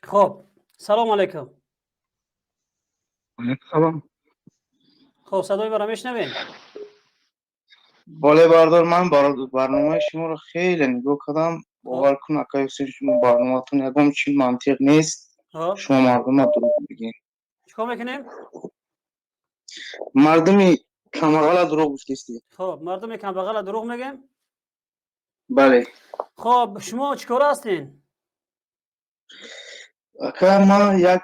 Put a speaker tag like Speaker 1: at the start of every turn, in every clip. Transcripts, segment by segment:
Speaker 1: خب سلام علیکم.
Speaker 2: سلام.
Speaker 1: خب صدای مرا میشنوین؟
Speaker 2: بالا بردار، من برنامه شما رو خیلی نگاه کردم.
Speaker 1: خب
Speaker 2: باور کن اکای شما برنامه‌تون یکم چی منطق نیست.
Speaker 1: خب
Speaker 2: شما مردم رو دروغ بگین.
Speaker 1: چیکار میکنیم؟
Speaker 2: مردمی کماغل دروغ گفتید.
Speaker 1: خب مردم کم بغل دروغ میگیم.
Speaker 2: بله.
Speaker 1: خب شما چیکار هستین؟
Speaker 2: اکا من یک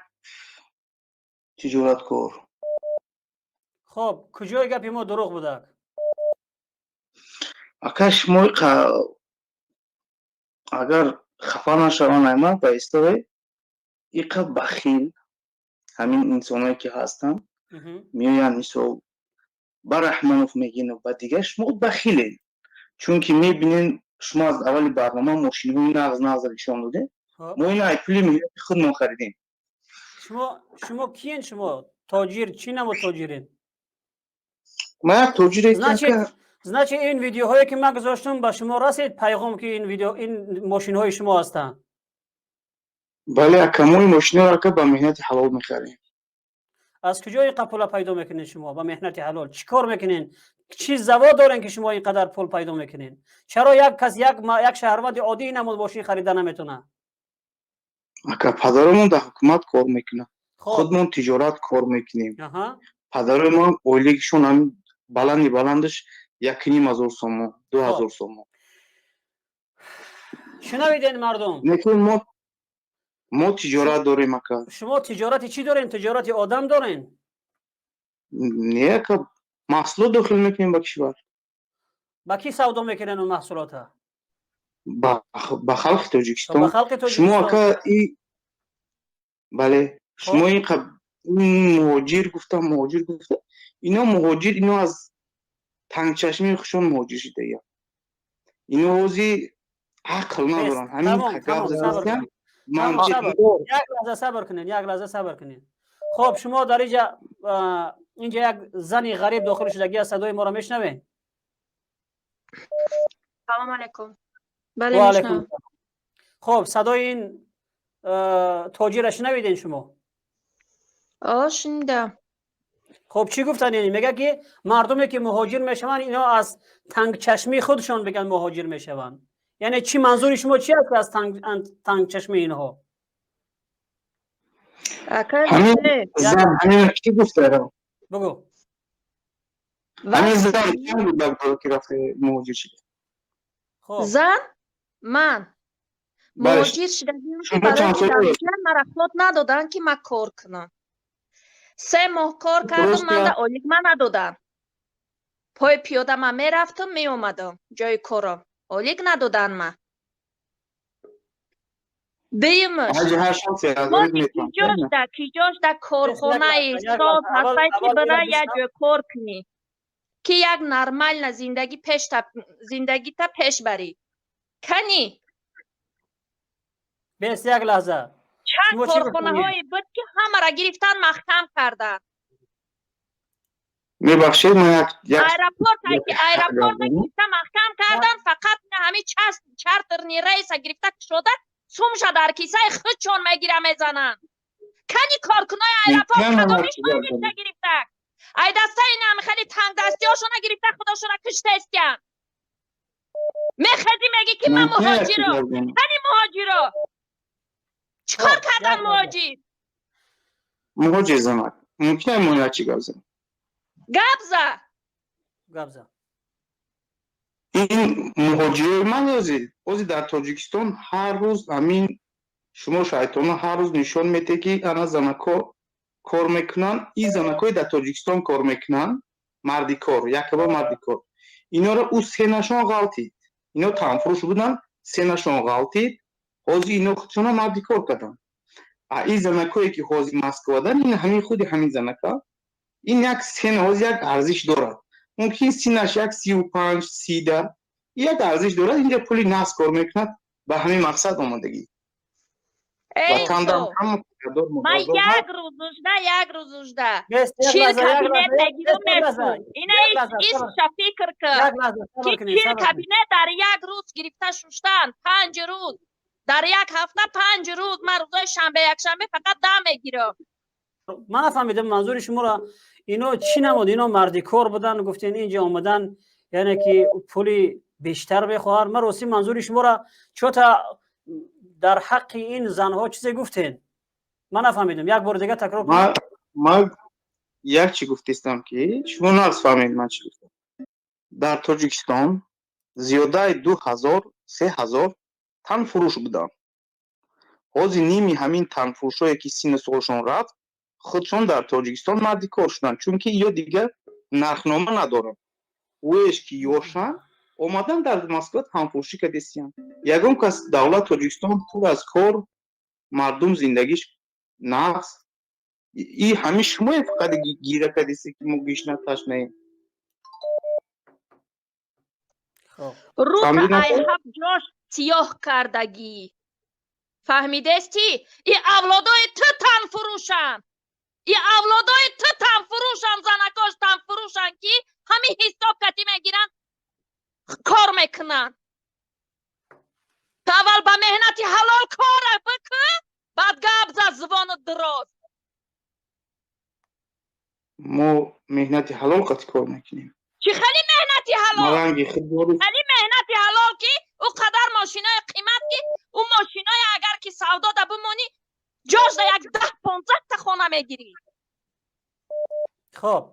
Speaker 2: تجارتکار.
Speaker 1: خب کجای گپی ما دروغ بوده؟
Speaker 2: اکا شما اگر خفا نشوان من بایسته ایقا بخیل همین انسانایی که هستن میان ایسو برحمانوف میگین و دیگه شما بخیلین. چون که میبینین شما از اول برنامه ماشین های نغز نشان داده.
Speaker 1: خب
Speaker 2: ما این ایپلی ملت خودمون خریدیم.
Speaker 1: شما کین؟ شما تاجر چی نمو تاجرین؟
Speaker 2: ما یک تاجری که
Speaker 1: значит این ویدیوهایی که من گذاشتم با شما رسید پیغام که این ماشین های شما هستن؟
Speaker 2: بله اکموی ماشین را که با مهنت حلال میخریم.
Speaker 1: از کجای پول پیدا میکنین شما با مهنت حلال؟ چیکار میکنین؟ چی زوا دارین که شما اینقدر پول پیدا میکنین؟ چرا یک کس یک شهروند عادی نمود ماشین خریدن نمیتونه؟
Speaker 2: اکا پدرمون در حکومت کار میکنه.
Speaker 1: خب
Speaker 2: خودمون تجارت کار میکنیم.
Speaker 1: اها
Speaker 2: پدرمون اولیگشون هم بلندش 1,500 سوم 2,000 سوم.
Speaker 1: شنویدین مردم؟
Speaker 2: لیکن ما تجارت داریم اکا.
Speaker 1: شما تجارت چی دارین؟ تجارت آدم دارین؟
Speaker 2: نه که محصول داخل میکنیم با کشور.
Speaker 1: با کی سودا میکنین اون محصولات؟
Speaker 2: با خلق
Speaker 1: با
Speaker 2: تاجیکستان.
Speaker 1: خلق
Speaker 2: شما
Speaker 1: تاجیکستان.
Speaker 2: اکا بله شما
Speaker 1: خب
Speaker 2: این مهاجر گفتم اینا مهاجر اینا از تنگ چشمی خودشون مهاجر شده یا اینا وزی عقل ندارن. همین
Speaker 1: تمام صبر
Speaker 2: هستن
Speaker 1: کنین.
Speaker 2: منطقی
Speaker 1: یک لحظه صبر کنین. خب شما در اینجا یک زنی غریب داخل شدگی از صدای ما را میشنوین؟
Speaker 3: سلام علیکم.
Speaker 1: و
Speaker 3: بله
Speaker 1: علیکم
Speaker 3: میشنم.
Speaker 1: خب صدای این تاجر را شنویدین شما؟
Speaker 3: شنیدم.
Speaker 1: خب چی گفتن؟ یعنی میگه که مردمی که مهاجر میشون اینا از تنگ چشمی خودشون بگن مهاجر میشون. یعنی چی منظور شما چی است از تنگ چشمی اینها؟
Speaker 2: همین زن همین کی گفته
Speaker 1: بگو.
Speaker 2: همین زن بود که رفته مهاجر شده.
Speaker 1: خب
Speaker 3: زن من مهاجر شدم برای که در اینجا مرا خود ندادن که من کار کنم. 3 ماه کار کردم من در اولیگ من ندادن. پای پیاده من میرفتم می اومدم جای کارم. اولیگ ندادن من. دیمش ما کیجاش در کارخانه ایستاد هسته که برای یک جای کار کنی که یک نرمال زندگی تا پیش بری کنی.
Speaker 1: بس یک لحظه.
Speaker 3: چند کارخانه های بود که همه را گرفتن محکم کردن.
Speaker 2: میبخشید من
Speaker 3: ایرپورت گرفتن محکم کردن. فقط همین چارتر رئیس گرفته شده سومشا در کیسه خودشون میگیره میزنن. کنی کارکنای ایرپورت کدومیش من گرفته. ای دسته این همه خیلی تنگ دستی هاشون گرفته خودشون کشته استیان. میخوادی میگی که من مهاجرم. کنی مهاجرم. چیکار کردن
Speaker 2: مهاجر زمان ممکنه مولا چی گفت
Speaker 1: گبزه
Speaker 2: این مهاجر من اوزی در تاجیکستان هر روز همین شما شایدتون هر روز نشون میده که انا زنکو کار میکنن. این زنکوی در تاجیکستان کار میکنن مردی کار یک بار مردی کار اینا رو او سه نشون غلطید. اینا تنفروش بودن سه نشون غلطید. حاضی اینا خودشون مردی کار کردن. این زنکوی که حاضی مسکو دادن این همین خودی همین زنکا این یک سن حاضی یک ارزش دارد. ممکن سینش یک 35 30 یک ارزش دارد. اینجا پولی ناس کار میکند به همین مقصد آمدگی.
Speaker 3: من یک روزش ده چیر کابینت نگیرم میسون اینا ایسا فکر که چیر کابینت در یک روز گرفته شوشتن 5 روز در یک هفته 5 روز من روزای شنبه یک شنبه فقط 10 میگیرم.
Speaker 1: من نفهمیدم منظور شما را. اینا چی نمود؟ اینا مردی کار بودن گفتین اینجا آمدن یعنی که پولی بیشتر بخوار؟ من راستی منظور شما را چوتا در حق این زنها چیزی گفتین؟ من نفهمیدم. یک بار دیگه تکرار کنم.
Speaker 2: من یک چی گفتم که شما نفهمید من چی گفتم. در تاجیکستان زیاده 2000 3000 تن فروش بودن. ҳозир ними ҳамин танфурӯшое ки синну солшон рафт худшон дар тоҷикистон марди кор шуданд, чунки ё дигар нархнома надоранд. оеш ки ёшанд омадан дар Москва танфурӯшӣ кардесиянд. ягон кас давлат Тоҷикистон пур аз кор мардум зиндагиш нақс и ҳамин шумое фақат гира кардеси ки мо гишна ташнаем.
Speaker 3: روت ایهب جاش سیاه کردگی. فهمیدستی؟ این اولادای تو تن فروشن. این اولادای تو تن فروشن، زنکاش تن فروشن که همین حساب کتی میگیرن کار میکنن. تا اول با مهنتی حلال کار بکن بعد گپ زد زبان دراز.
Speaker 2: ما مهنتی حلال قطع کار میکنیم.
Speaker 3: چی خیلی مهنتی حلال؟
Speaker 2: خیلی
Speaker 3: مهنتی حلال که او قدر ماشینای قیمت که او ماشینای اگر که سودا ده بمونی جاش ده یک 10-15 تا خانه میگیری.
Speaker 1: خب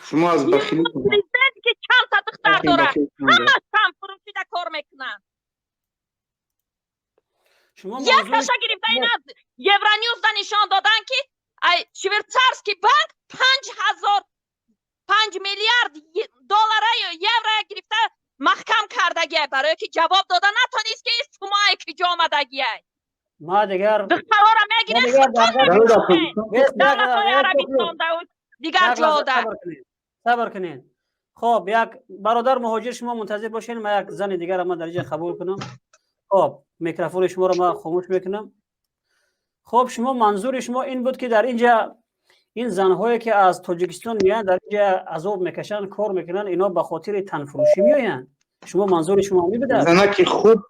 Speaker 2: شما از بخیلی
Speaker 3: پرزیدنت که چند تا دختر داره همه تن فروشی ده کار میکنن. یک تاشا گرفته این از یورانیوس ده نشان دادن که شویتزارسکی بانک 5 میلیارد دلار یا یورو گرفته محکم کردگیه برای که جواب داده نتونست که این سومای که جا آمدگیه.
Speaker 1: ما دیگر
Speaker 3: دخترها را میگیره دولت‌های عربستان دیگر جا ده.
Speaker 1: صبر کنین. خب یک برادر مهاجر شما منتظر باشین، ما یک زن دیگر را ما در اینجا قبول کنم. خب میکروفون شما را ما خاموش میکنم. خب شما منظور شما این بود که در اینجا این زنهایی که از تاجیکستان میان در اینجا عذاب میکشن کار میکنن اینا به خاطر تنفروشی میآیند؟ شما منظور شما می بده؟
Speaker 2: زنکی خوب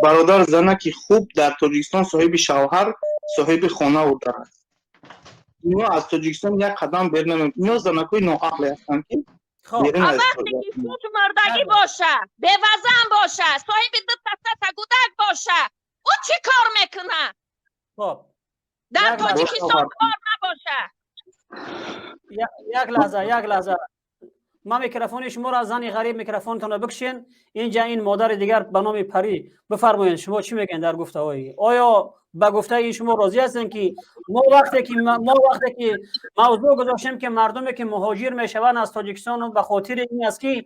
Speaker 2: برادر، زنکی خوب در تاجیکستان صاحب شوهر صاحب خانه و دارد. اینا از تاجیکستان یک قدم بر نمیان. اینا زنکای ناعقل هستند که
Speaker 3: وقتی که فوت مردگی باشه، به وزن باشه، صاحب دو تا گودک باشه، او چی کار میکنه؟
Speaker 1: خب
Speaker 3: در تاجیکستان کار نباشه.
Speaker 1: یک لحظه ما میکروفون شما را زنی غریب میکروفونتون رو بکشین. اینجا این مادر دیگر به نام پری بفرمایید شما چی میگن در گفتگوی؟ آیا با گفته این شما راضی هستین که ما وقتی که موضوع گذاشتیم که مردمی که مهاجر میشوند از تاجیکستان به خاطر این است که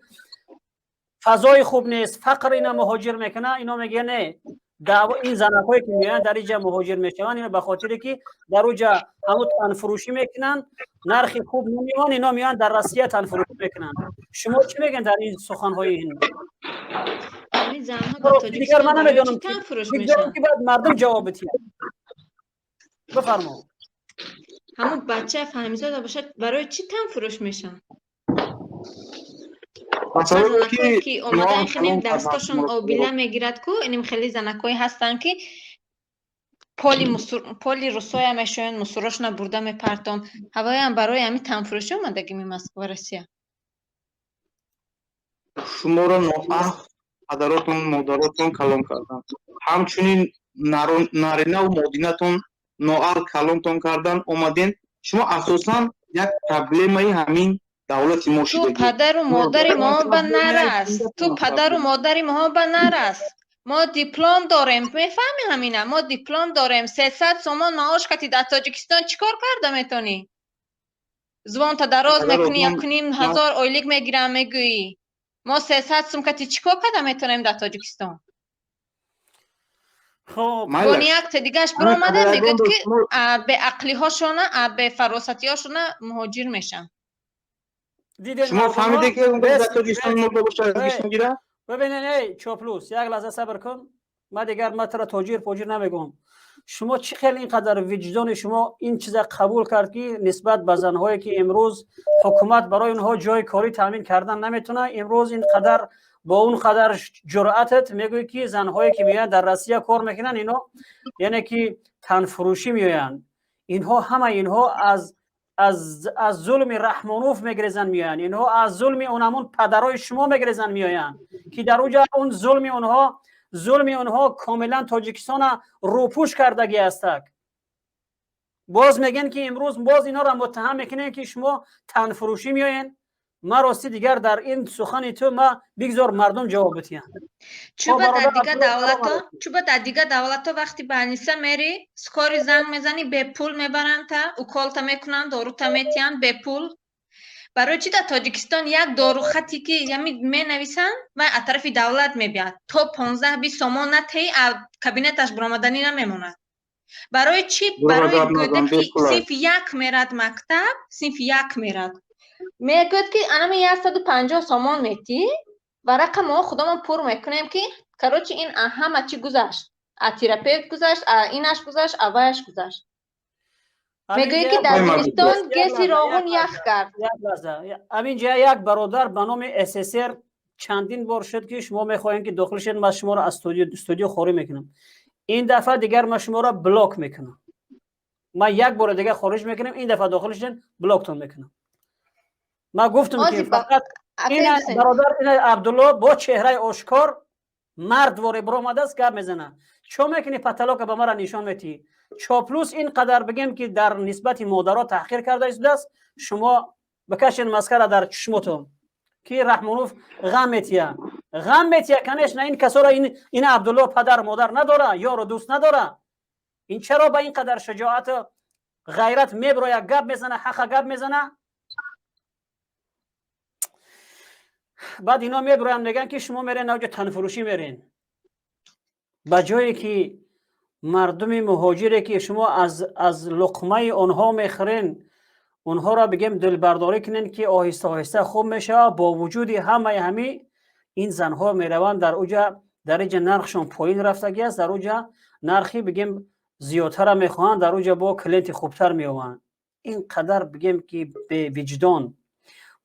Speaker 1: فضای خوب نیست، فقر اینا مهاجر میکنه، اینا میگن نه دعوا این زنکایی که میان در اینجا مهاجر میشوند اینا به خاطر که در اونجا همون تن فروشی میکنن، نرخ خوب نمیان، اینا میان در روسیه تن فروشی میکنن. شما چی میگن در این سخنهای این؟
Speaker 4: این زنها در تاجیکستان برای چی تن فروش میشن؟
Speaker 1: که بعد مردم جواب بدن. بفرما.
Speaker 4: همون بچه فهمیزاده باشه برای چی تن فروش میشن؟ زنکایی که اومدن خیلی دستاشون آبیله میگیرد که اینم خیلی زنکایی هستن که پولی روسای میشوین مصورش نبرده میپرتن هوای هم برای همین تنفروشی اومدگی می مسکو رسیه.
Speaker 2: شما را ناحق پدراتون مادراتون کلام کردن، همچنین نارینه و مادینتون ناحق کلامتون کردن. اومدین شما اساسا یک پرابلمی همین دولت ما شده.
Speaker 4: تو پدر و مادر ما به نرس. ما دیپلم داریم، میفهمی همینه، ما دیپلم داریم. 300 سومون معاش کتی در تاجیکستان چیکار کرده میتونی؟ زبان تا دراز میکنی 1,500 اویلیک میگیرم میگویی ما 300 سوم کتی چیکار کرده میتونیم در تاجیکستان؟
Speaker 1: خب
Speaker 4: یک دیگهش برو اومده میگه که به عقلی هاشون به فراستی هاشون مهاجر میشن.
Speaker 2: شما فهمیده که اون در تاجیکستان مرده باشه ازش میگیره؟
Speaker 1: ببینین ای چاپلوس یک لحظه صبر کن. من دیگر ترا تاجر نمیگم. شما چه خیلی اینقدر وجدان شما این چیز قبول کرد که نسبت به زنهایی که امروز حکومت برای اونها جای کاری تامین کردن نمیتونه، امروز اینقدر با اون قدر جرأتت میگوی که زنهایی که میان در روسیه کار میکنن اینا یعنی که تن فروشی میآیند، اینها همه اینها از ظلم رحمانوف میگریزن میآیند، اینها از ظلم اونمون پدرای شما میگریزن میآیند که در اونجا اون ظلم اونها کاملا تاجیکستان روپوش کردگی است. باز میگن که امروز باز اینا را متهم میکنن که شما تن فروشی میآیند. ما راستی دیگر در این سخن تو ما بگذار مردم جواب بدن.
Speaker 4: چوبه در دیگه دولت وقتی به انیسه میری سکاری زنگ میزنی به پول میبرن تا اوکالتا میکنن داروتا میتین به پول. برای چی در تاجیکستان یک دارو خطی که یعنی می نویسن و از طرف دولت میبیاد تا 15-20 سومون نتی کابینتش برآمدنی نمیمونه. برای چی؟ برای گوده که صرف یک میرد مکتب، صرف یک میرد میگوید که انا می 150 سومون میتی و رقم ما خودمون پر میکنیم که کروچی این همه چی گذشت، تراپیوت گذشت، اینش گذشت، اوایش گذشت. میگوید که در زمستان گسی راغون یخ کرد.
Speaker 1: همین جا یک برادر به نام SSR چندین بار شد که شما میخواین که داخل شد ما شما را از استودیو خارج میکنم. این دفعه دیگر ما شما را بلاک میکنم. ما یک بار دیگه خارج میکنم، این دفعه داخل شدن بلاکتون میکنم. ما گفتم که فقط این برادر این عبدالله با چهره آشکار مرد واره برآمده است گپ میزنه. چون میکنی پتلاک به ما را نشان میتی؟ چاپلوس اینقدر بگیم که در نسبت مادرها تحقیر کرده است، شما بکشین مسکره در چشمتون که رحمانوف غم میتیه کنش نه این کسا را این عبدالله پدر مادر نداره، یار و دوست نداره. این چرا با اینقدر شجاعت غیرت میبره گپ میزنه، حق گپ میزنه؟ بعد اینا میبرن میگن که شما میرین اوج تنفروشی میرین، با جایی که مردم مهاجری که شما از لقمه اونها میخورین اونها را بگیم دلبرداری کنین که آهسته آهسته خوب میشه، با وجود همه این زنها میروند در اوجا درجه نرخشون پایین رفتگی است، در اوجا نرخی بگیم زیادتر میخوان، در اوجا با کلینت خوبتر میوان. این قدر بگیم که به وجدان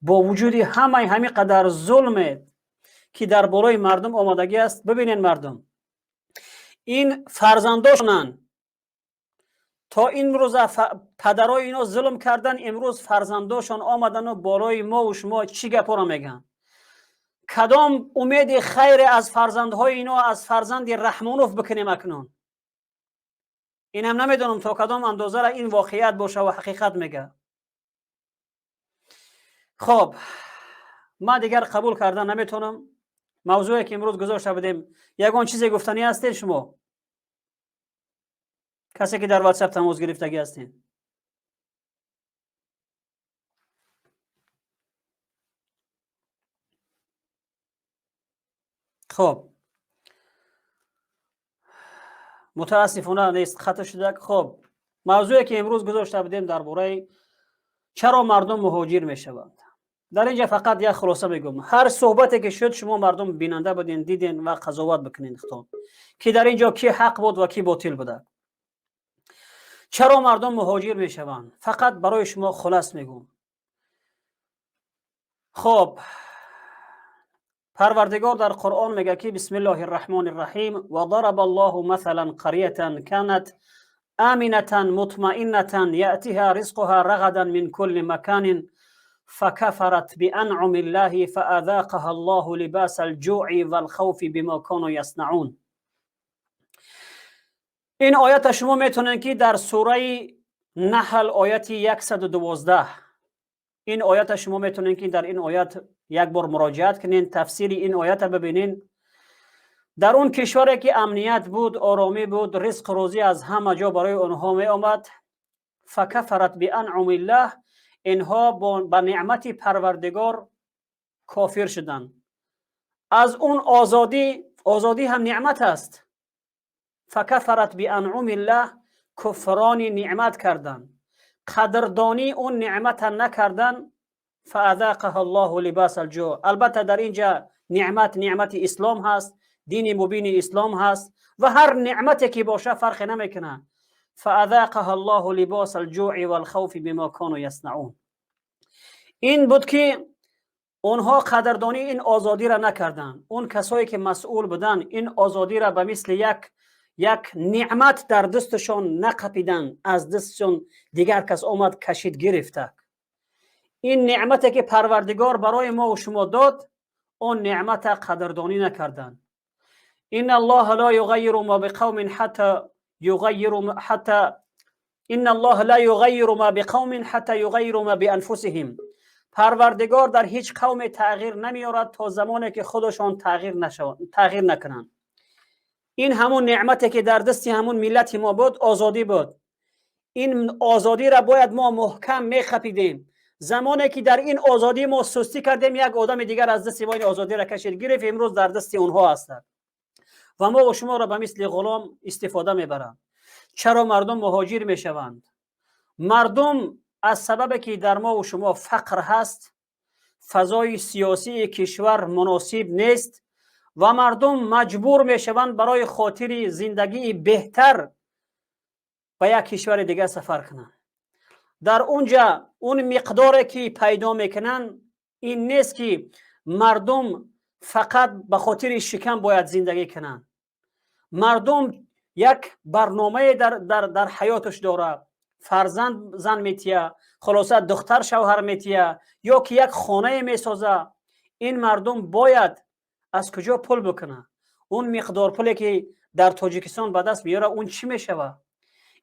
Speaker 1: با وجود همه قدر ظلم که در بالای مردم آمدگی است. ببینین مردم این فرزنداشونن تا این روز پدرای اینا ظلم کردن، امروز فرزنداشون آمدن و بالای ما و شما چی گپا را میگن؟ کدام امید خیر از فرزندهای اینا از فرزند رحمانوف بکنیم اکنون؟ این هم نمیدونم تا کدام اندازه را این واقعیت باشه و حقیقت میگه. خب ما دیگر قبول کردن نمیتونم. موضوعی که امروز گذاشته بودیم یگان چیزی گفتنی هستین شما کسی که در واتساپ تماس گرفتگی هستین؟ خب متاسفانه نیست، خطا شده. خب موضوعی که امروز گذاشته بودیم درباره چرا مردم مهاجر میشوند، در اینجا فقط یک خلاصه میگم. هر صحبتی که شد شما مردم بیننده بودین، دیدین و قضاوت بکنین که در اینجا کی حق بود و کی باطل بوده. چرا مردم مهاجر میشوند فقط برای شما خلاص میگم. خب پروردگار در قرآن میگه که بسم الله الرحمن الرحیم و ضرب الله مثلا قرية كانت آمنة مطمئنة يأتيها رزقها رغدا من كل مكان فكفرت بأنعم الله فأذاقها الله لباس الجوع والخوف بما كانوا يصنعون. این آیت شما میتونین که در سوره نحل آیت 112 این آیت شما میتونین که در این آیت یک بار مراجعت کنین، تفسیر این آیت ببینین. در اون کشوری که امنیت بود، آرامی بود، رزق روزی از همه جا برای اونها می آمد، فکفرت بانعم الله، اینها با نعمت پروردگار کافر شدن. از اون آزادی هم نعمت است. فکفرت بانعم الله، کفران نعمت کردن، قدردانی اون نعمت نکردن. فاذاقها الله لباس الجوع. البته در اینجا نعمت اسلام هست دین مبین اسلام هست و هر نعمتی که باشه فرق نمیکنه. فاذاقها الله لباس الجوع والخوف بما كانوا يصنعون. این بود که اونها قدردانی این آزادی را نکردن. اون کسایی که مسئول بودن این آزادی را به مثل یک نعمت در دستشان نقپیدن، از دستشان دیگر کس آمد کشید گرفته. این نعمتی که پروردگار برای ما و شما داد، اون نعمت قدردانی نکردن. ان الله لا یغیر ما بقوم حتی ان الله لا یغیر ما بقوم حتی یغیروا ما بانفسهم. پروردگار در هیچ قوم تغییر نمیارد تا زمانی که خودشان تغییر نکنند. این همون نعمتی که در دستی همون ملت ما بود، آزادی بود. این آزادی را باید ما محکم میخپیدیم. زمانی که در این آزادی ما سستی کردیم، یک آدم دیگر از دست ما این آزادی را کشید گرفت، امروز در دست اونها هستند و ما و شما را به مثل غلام استفاده میبرند. چرا مردم مهاجر میشوند؟ مردم از سبب که در ما و شما فقر هست، فضای سیاسی کشور مناسب نیست و مردم مجبور میشوند برای خاطر زندگی بهتر به یک کشور دیگه سفر کنند. در اونجا اون مقداری که پیدا میکنن این نیست که مردم فقط به خاطر شکم باید زندگی کنن. مردم یک برنامه در حیاتش داره. فرزند زن میتیه، خلاصه دختر شوهر میتیه، یا که یک خانه میسازه. این مردم باید از کجا پول بکنه؟ اون مقدار پولی که در تاجیکستان به دست بیاره اون چی میشوه؟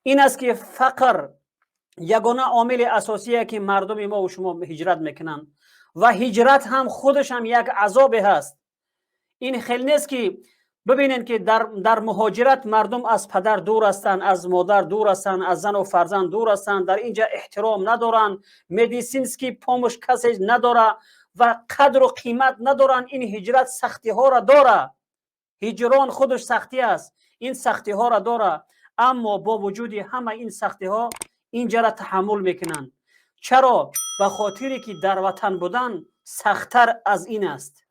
Speaker 1: این است که فقر یگانه عامل اساسیه که مردم ما و شما هجرت میکنن و هجرت هم خودش هم یک عذاب هست. این خیلی نیست که ببینید که در مهاجرت مردم از پدر دور هستند، از مادر دور هستند، از زن و فرزند دور هستند، در اینجا احترام ندارن، مدیسینسکی پاموش کسی نداره و قدر و قیمت ندارن. این هجرت سختی ها را داره، هجران خودش سختی است، این سختی ها را داره، اما با وجود همه این سختی ها اینجا را تحمل میکنن. چرا؟ به خاطری که در وطن بودن سختتر از این است.